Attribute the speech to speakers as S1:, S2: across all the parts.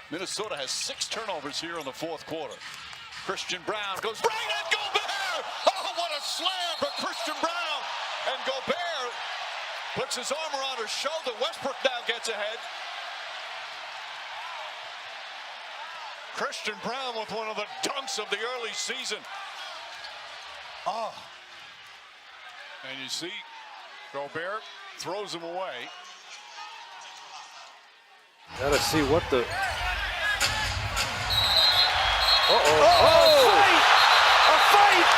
S1: Minnesota has 6 turnovers here in the fourth quarter. Christian Brown goes right at Gobert. Oh, what a slam for Christian Brown. And Gobert puts his arm around her shoulder. Westbrook now gets ahead. Christian Brown with one of the dunks of the early season. Oh. And you see Gobert throws him away.
S2: Gotta see what the...
S3: A fight!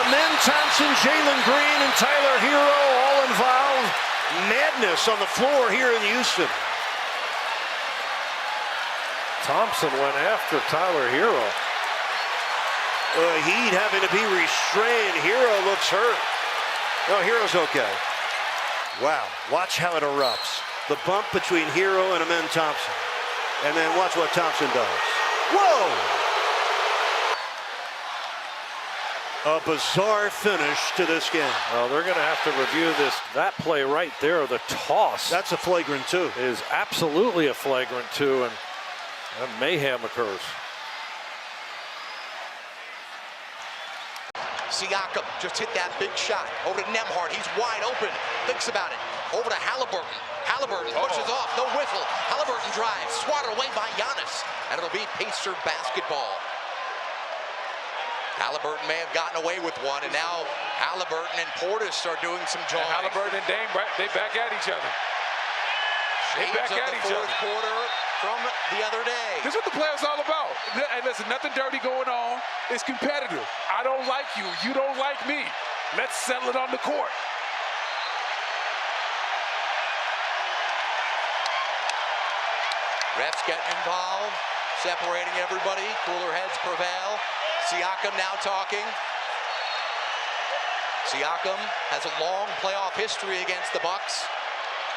S3: Amen Thompson, Jalen Green, and Tyler Hero all involved. Madness on the floor here in Houston.
S2: Thompson went after Tyler Hero.
S3: Heat having to be restrained. Hero looks hurt. No, Hero's okay. Wow, watch how it erupts. The bump between Hero and Amen Thompson. And then watch what Thompson does. Whoa! A bizarre finish to this game.
S2: Well, they're going to have to review this. That play right there, the toss.
S3: That's a flagrant two.
S2: Is absolutely a flagrant two, and mayhem occurs.
S4: Siakam just hit that big shot. Over to Nembhard. He's wide open. Thinks about it. Over to Halliburton. Halliburton pushes off. No whistle. Halliburton drives. Swatted away by Giannis. And it'll be Pacer basketball. Halliburton may have gotten away with one, and now Halliburton and Portis are doing some jawing.
S5: Halliburton and Dame, they back at each other.
S4: Shades
S5: back
S4: of
S5: at
S4: the
S5: each
S4: fourth
S5: other.
S4: quarter from the other day.
S5: This is what the playoffs all about. And listen, nothing dirty going on. It's competitive. I don't like you. You don't like me. Let's settle it on the court.
S4: Refs getting involved, separating everybody. Cooler heads prevail. Siakam now talking. Siakam has a long playoff history against the Bucks,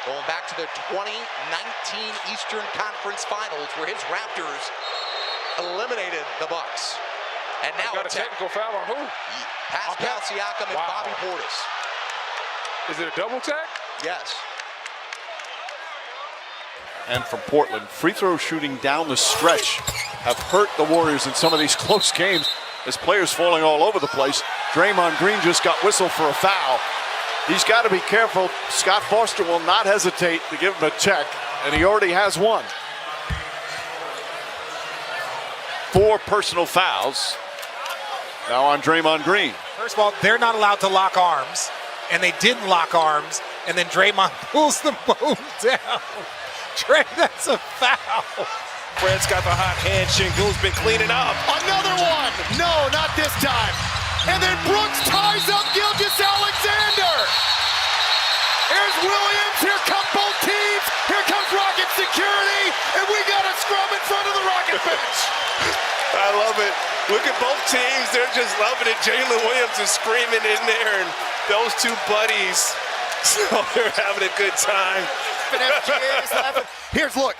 S4: going back to the 2019 Eastern Conference Finals, where his Raptors eliminated the Bucks. And now
S5: got a technical foul on who?
S4: Pascal Siakam and Bobby Portis.
S5: Is it a double tech?
S4: Yes.
S1: And from Portland, free throw shooting down the stretch have hurt the Warriors in some of these close games as players falling all over the place. Draymond Green just got whistled for a foul. He's got to be careful. Scott Foster will not hesitate to give him a check, and he already has one. 4 personal fouls now on Draymond Green.
S6: First of all, they're not allowed to lock arms, and they didn't lock arms, and then Draymond pulls them both down. Dre, that's a foul.
S3: Fred's got the hot hand. Shingo's been cleaning up.
S7: Another one. No, not this time. And then Brooks ties up Gilgeous-Alexander. Here's Williams. Here come both teams. Here comes Rocket security. And we got a scrum in front of the Rocket bench.
S8: I love it. Look at both teams. They're just loving it. Jalen Williams is screaming in there. And those two buddies, so they're having a good time.
S7: Here's look.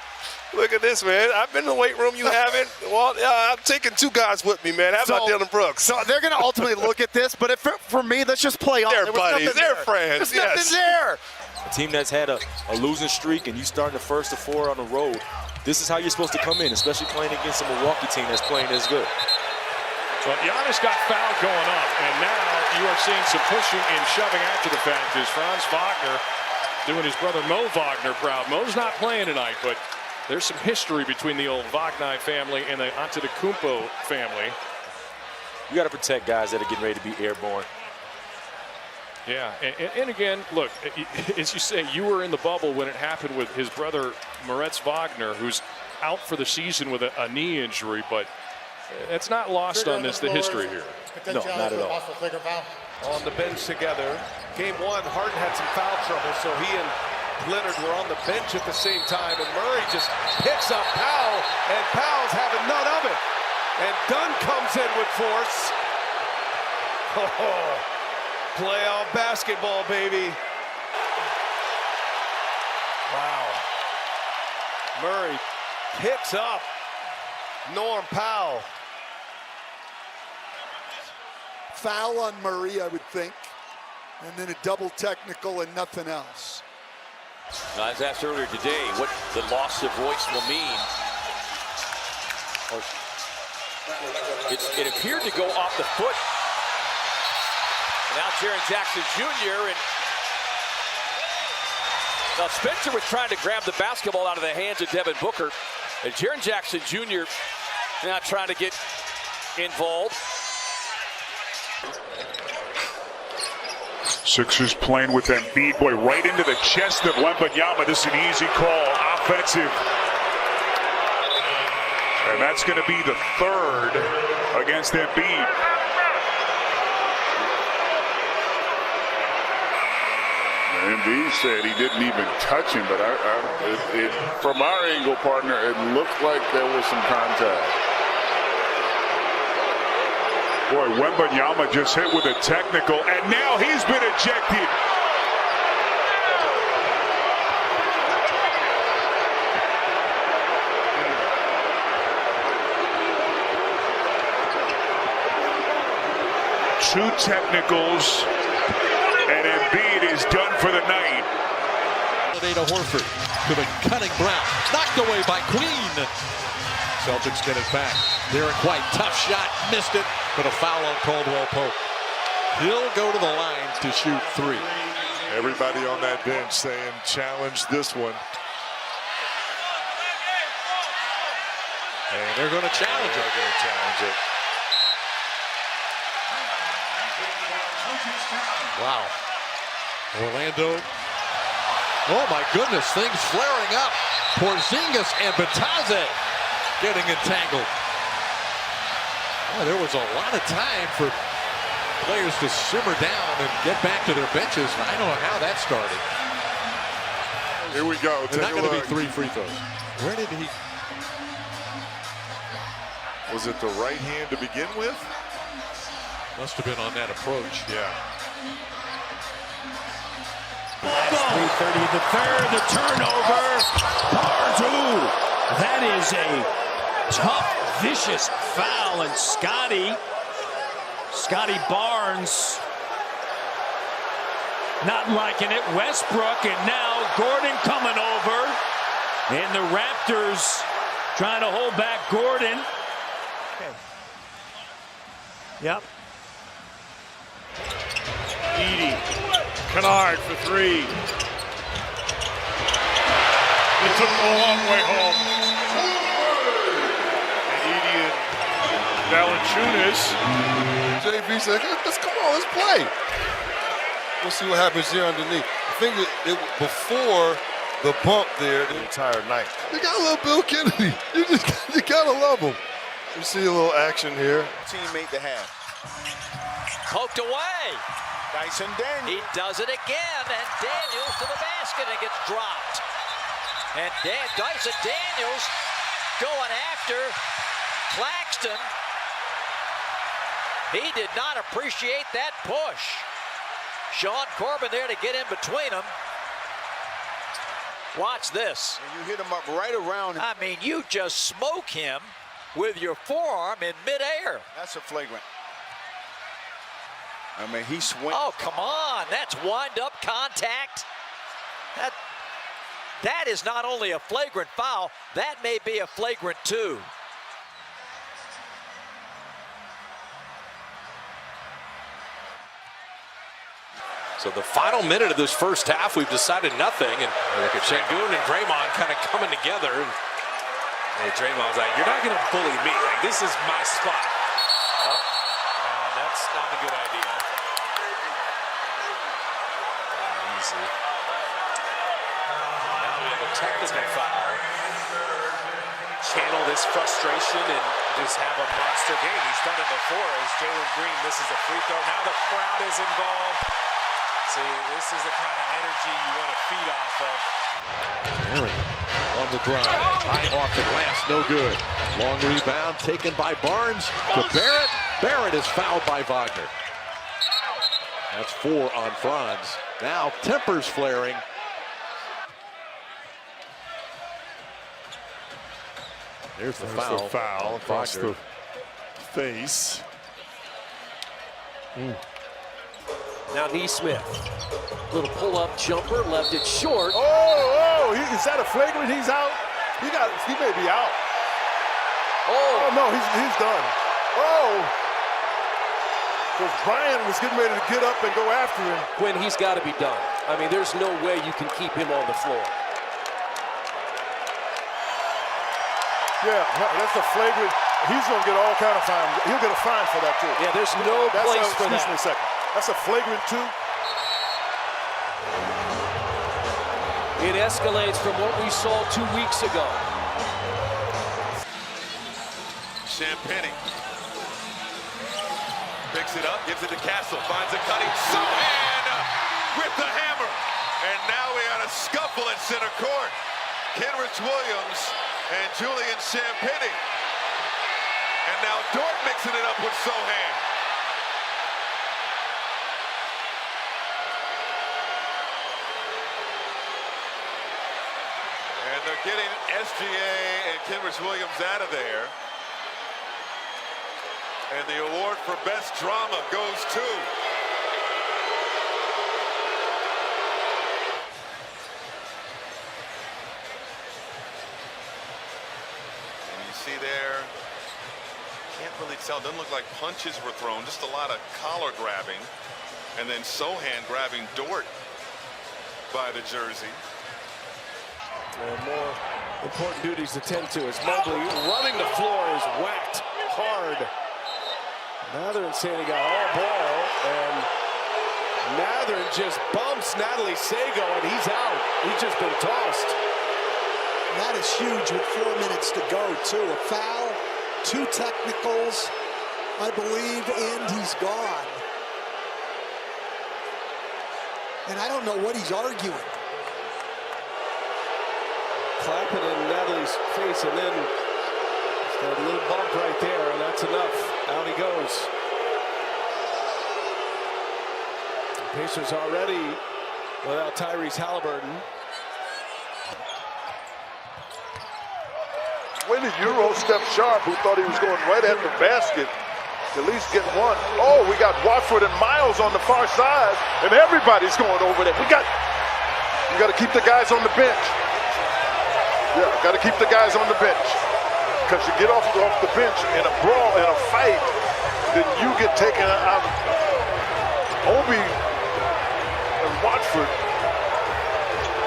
S8: Look at this, man. I've been in the weight room. You haven't? Well, I'm taking 2 guys with me, man. How about Dylan Brooks?
S7: So they're going to ultimately look at this, but for me, let's just play on.
S8: They're buddies. They're friends.
S7: There's nothing there.
S9: A team that's had a losing streak and you starting the first of 4 on the road, this is how you're supposed to come in, especially playing against a Milwaukee team that's playing as good.
S5: So Giannis got fouled going up, and now you are seeing some pushing and shoving after the fact as Franz Wagner doing his brother Mo Wagner proud. Mo's not playing tonight, but there's some history between the old Wagner family and the Antetokounmpo family.
S9: You got to protect guys that are getting ready to be airborne.
S5: Yeah, and again, look, as you say, you were in the bubble when it happened with his brother Moritz Wagner, who's out for the season with a knee injury, but it's not lost on this, the history here.
S9: No, not at all.
S10: On the bench together. Game 1, Harden had some foul trouble, so he and Leonard were on the bench at the same time, and Murray just picks up Powell, and Powell's having none of it. And Dunn comes in with force. Oh, playoff basketball, baby. Wow. Murray picks up Norm Powell.
S7: Foul on Murray, I would think. And then a double technical and nothing else.
S11: Now, as asked earlier today, what the loss of voice will mean It appeared to go off the foot. And now Jaren Jackson Jr. and now Spencer was trying to grab the basketball out of the hands of Devin Booker. And Jaren Jackson Jr. now trying to get involved.
S12: Sixers playing with Embiid, boy, right into the chest of Wembanyama. This is an easy call, offensive. And that's going to be the third against Embiid.
S13: Embiid said he didn't even touch him, but from our angle, partner, it looked like there was some contact.
S12: Boy, Wembanyama just hit with a technical, and now he's been ejected. Two technicals, and Embiid is done for the night.
S2: To Horford, to the cutting Brown, knocked away by Queen. Celtics get it back. Derek White, tough shot, missed it, but a foul on Caldwell Pope. He'll go to the line to shoot three.
S10: Everybody on that bench saying, challenge this one.
S2: And they're going to challenge it. Wow. Orlando. Oh my goodness, things flaring up. Porzingis and Bataze getting entangled. Oh, there was a lot of time for players to simmer down and get back to their benches. I don't know how that started.
S10: Here we go.
S2: They're not going to be 3 free throws. Where did he?
S10: Was it the right hand to begin with?
S2: Must have been on that approach.
S10: Yeah.
S14: 3:30 in the third, the turnover. Barnes, that is a tough, vicious foul, and Scotty Barnes not liking it. Westbrook, and now Gordon coming over, and the Raptors trying to hold back Gordon. Okay. Yep.
S5: Edey, Kennard for three. It took the long way home. And Edey and Valanciunas.
S15: JB said, let's play. We'll see what happens here underneath. I think before the bump there, the entire night. You got a little Bill Kennedy. You gotta love him. You see a little action here.
S7: Teammate to have.
S11: Poked away.
S7: Dyson Daniels.
S11: He does it again, and Daniels to the basket and gets dropped. And Dyson Daniels going after Claxton. He did not appreciate that push. Sean Corbin there to get in between them. Watch this.
S7: And you hit him up right around him.
S11: I mean, you just smoke him with your forearm in midair.
S7: That's a flagrant. I mean, he swung.
S11: Oh, come on. That's wind-up contact. That is not only a flagrant foul, that may be a flagrant too.
S16: So the final minute of this first half, we've decided nothing. And Şengün and Draymond kind of coming together. And Draymond's like, you're not going to bully me. Like, this is my spot. Oh, that's not a good idea. Easy. Now we have a technical foul. Channel this frustration and just have a monster game. He's done it before as Jalen Green misses a free throw. Now the crowd is involved. See, this is the kind of energy you want to feed off of.
S2: Murray on the drive. High off the glass, no good. Long rebound taken by Barnes to Barrett. Barrett is fouled by Wagner. That's 4 on Franz. Now tempers flaring. There's the foul.
S10: The foul across
S2: Wagner.
S10: the face.
S14: Now Neesmith. Little pull-up jumper, left it short.
S10: Oh, is that a flagrant? He's out. He may be out.
S15: Oh no, he's done. Oh. Because Brian was getting ready to get up and go after him.
S14: When he's got to be done. I mean, there's no way you can keep him on the floor.
S15: Yeah, that's a flagrant. He's going to get all kind of fines. He'll get a fine for that, too.
S14: Yeah, there's no place for that.
S15: Excuse me a second. That's a flagrant 2.
S14: It escalates from what we saw 2 weeks ago.
S7: Champagny picks it up, gives it to Castle, finds a cutting. Sohan with the hammer. And now we got a scuffle at center court. Kenrich Williams and Julian Champagny. And now Dort mixing it up with Sohan. And they're getting SGA and Kenrich Williams out of there. And the award for best drama goes to see there, can't really tell, doesn't look like punches were thrown, just a lot of collar grabbing, and then Sohan grabbing Dort by the jersey.
S14: More important duties to tend to as Mobley running the floor is whacked hard. Mathurin saying he got all ball, and Mathurin just bumps Natalie Sago, and he's out. He's just been tossed.
S17: That is huge with 4 minutes to go, too. A foul, 2 technicals, I believe, and he's gone. And I don't know what he's arguing.
S14: Clapping in Natalie's face, and then that little bump right there, and that's enough. Out he goes. The Pacers already without Tyrese Halliburton.
S15: When did Euro step sharp, who thought he was going right at the basket, at least get one? Oh, we got Watford and Miles on the far side, and everybody's going over there. You got to keep the guys on the bench. Yeah, got to keep the guys on the bench. Because you get off the bench in a brawl, in a fight, then you get taken out. Obi and Watford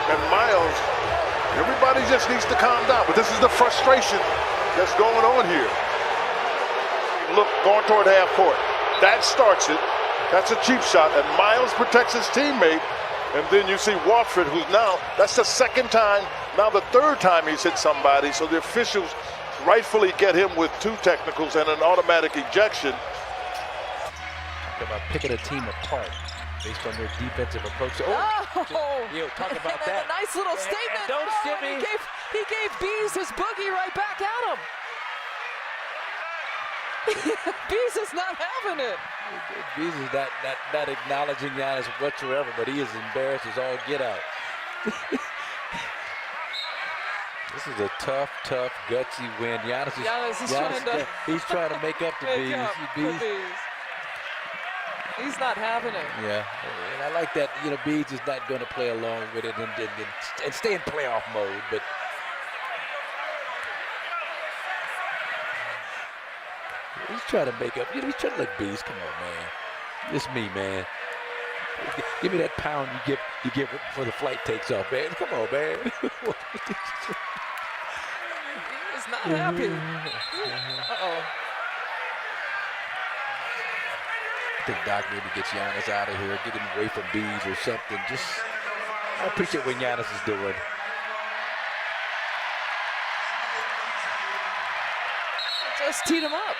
S15: and Miles, everybody just needs to calm down. But this is the frustration that's going on here. Look, going toward half court. That starts it. That's a cheap shot. And Miles protects his teammate. And then you see Watford, who's now, that's the second time, now the third time he's hit somebody. So the officials rightfully get him with 2 technicals and an automatic ejection.
S18: Talk about picking a team apart based on their defensive approach. Talk about that.
S19: A nice little statement.
S18: Don't shimmy.
S19: He gave Bees his boogie right back at him. Bees is not having it.
S18: Bees is not acknowledging Giannis whatsoever, but he is embarrassed as all get out. This is a tough, gutsy win. Giannis is he's trying to make up to Bees.
S19: He's not having it.
S18: Yeah, and I like that. Bees is not going to play along with it and stay in playoff mode, but. He's trying to make up. He's trying to look Bees. Come on, man. It's me, man. Give me that pound you give before the flight takes off, man. Come on, man.
S19: He's not happy. Uh-oh.
S18: I think Doc maybe gets Giannis out of here, get him away from Bees or something. I appreciate what Giannis is doing.
S19: Just teed him up.